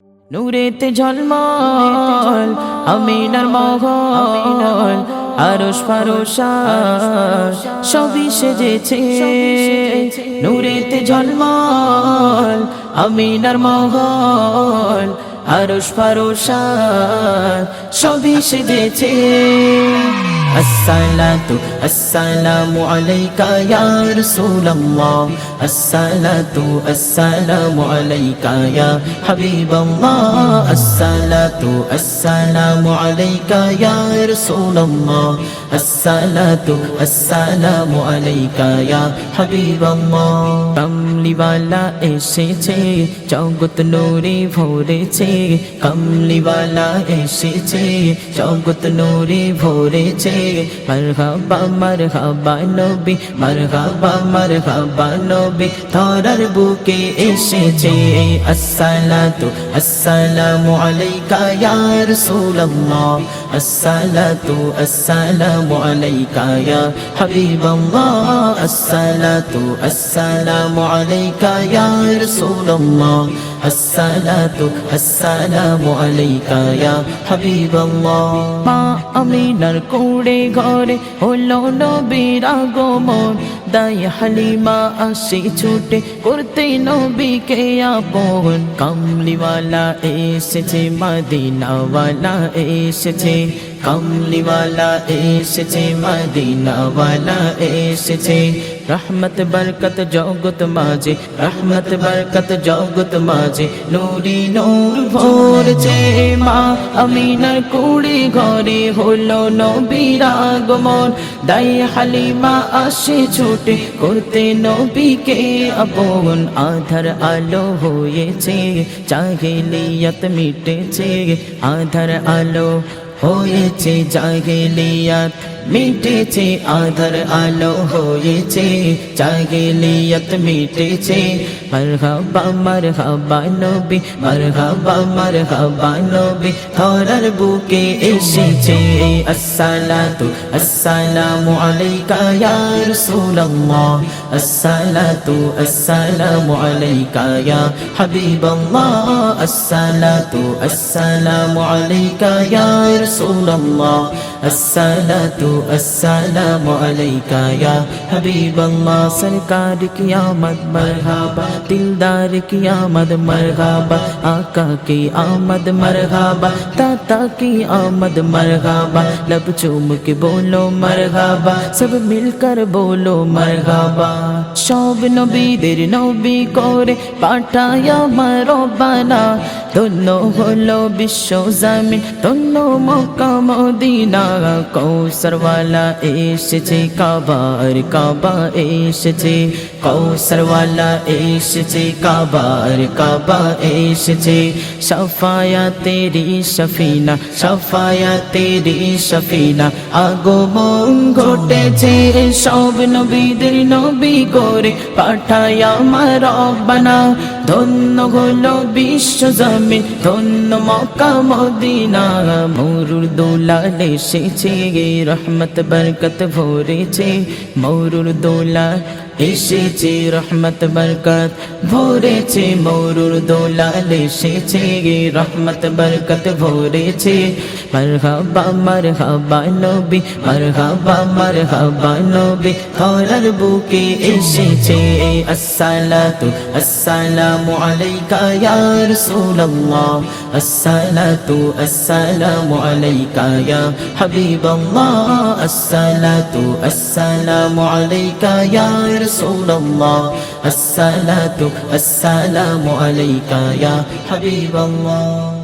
নূরেতে ঝলমল আমিনার মহল আরশ ফারশান সবই সেজেছে নূরেতে ঝলমল আমিনার মহল আরশ ফারশান সবই সেজেছে الصلاة السلام عليك يا رسول الله الصلاة السلام عليك يا حبيب الله الصلاة السلام عليك يا رسول الله الصلاة السلام عليك يا حبيب الله কামলি ওয়ালা এসেছে জগৎ নূরে ভরেছে কামলি ওয়ালা এসেছে জগৎ নূরে ভরেছে মারহাবা মারহাবা নবী মারহাবা মারহাবা নবী ধরার বুকে এসেছে আসসালাতু আসসালামু আলাইকা ইয়া রাসূলুল্লাহ আসসালাতু আসসালামু আলাইকা ইয়া হাবিবাল্লাহ আসসালাতু আসসালামু আলাইকা ইয়া রাসূলুল্লাহ আসসালাতু আসসালামু আলাইকা ইয়া হাবিবাল্লাহ মা আমিনার কোড়ে ঘরে হলো নবীর আগমন দাই হালিমা আসে ছুটে করতে নবীকে আপন কামলিওয়ালা এসেছে মদিনাওয়ালা এসেছে কামলিওয়ালা এসেছে মদিনাওয়ালা এসেছে রহমত বরকত জগত মাঝে রহমত বরকত জগত মাঝে নূরি নূর ভরছে মা আমিনার কুড়ি ঘরে হলো নবীর আগমন দাই হালিমা আসে ছুটে করতে নবীকে আপন আধার আলো হয়েছে জাহেলিয়াত মিটেছে আধার আলো হয়েছে জাহেলিয়াত মিটেছে আধার আলো হয়েছে জাহেলিয়াত মিটেছে মারহাবা মারহাবা নবী মারহাবা মারহাবা নবী ধরার বুকে এসেছে আসসালাতু আসসালামু আলাইকা ইয়া রাসূলুল্লাহ আসসালাতু আসসালামু আলাইকা ইয়া হাবিবাল্লাহ আসসালাতু আসসালামু আলাইকা ইয়া রাসূলুল্লাহ আসসালাতু अस्सलामु अलैका या हबीब अल्लाह सरकार की आमद मरहबा दिलदार की आमद मरहबा आका की आमद मरहबा ताता की आमद मरहबा लब चूम के बोलो मरहबा सब मिलकर बोलो मरहबा सब नबीদের নবী করে পাঠায়া মারবানা ধন্য হলো বিশ্ব জমিন ধন্য মক্কা মদিনা কৌসর ওয়ালা এসেছে কাবার কাবা এসেছে কৌসর ওয়ালা এসেছে কাবার কাবা এসেছে শাফায়া তেরি সফিনা শাফায়া তেরি সফিনা আগমন ঘটেছে সব নবীদের নবী করে পাঠায়া মারবানা ধন্য হলো বিশ্ব জমিন ধন্য মক্কা মদিনা মরুর দোলাল এসেছে রহমত বরকত ভরেছে মরুর দোলাল এসেছে রহমত বরকত ভরেছে মরুর দোলাল এসেছে রহমত বরকত ভরেছে মারহাবা মারহাবা নবী মারহাবা মারহাবা নবী ধরার বুকে এসেছে আসসালাতু আসসালামু আলাইকা ইয়া রাসূলুল্লাহ আসসালাতু আসসালামু আলাইকা ইয়া হাবিবাল্লাহ আসসালাতু আসসালামু আলাইকা ইয়া رسول الله الصلاة السلام عليك يا حبيب الله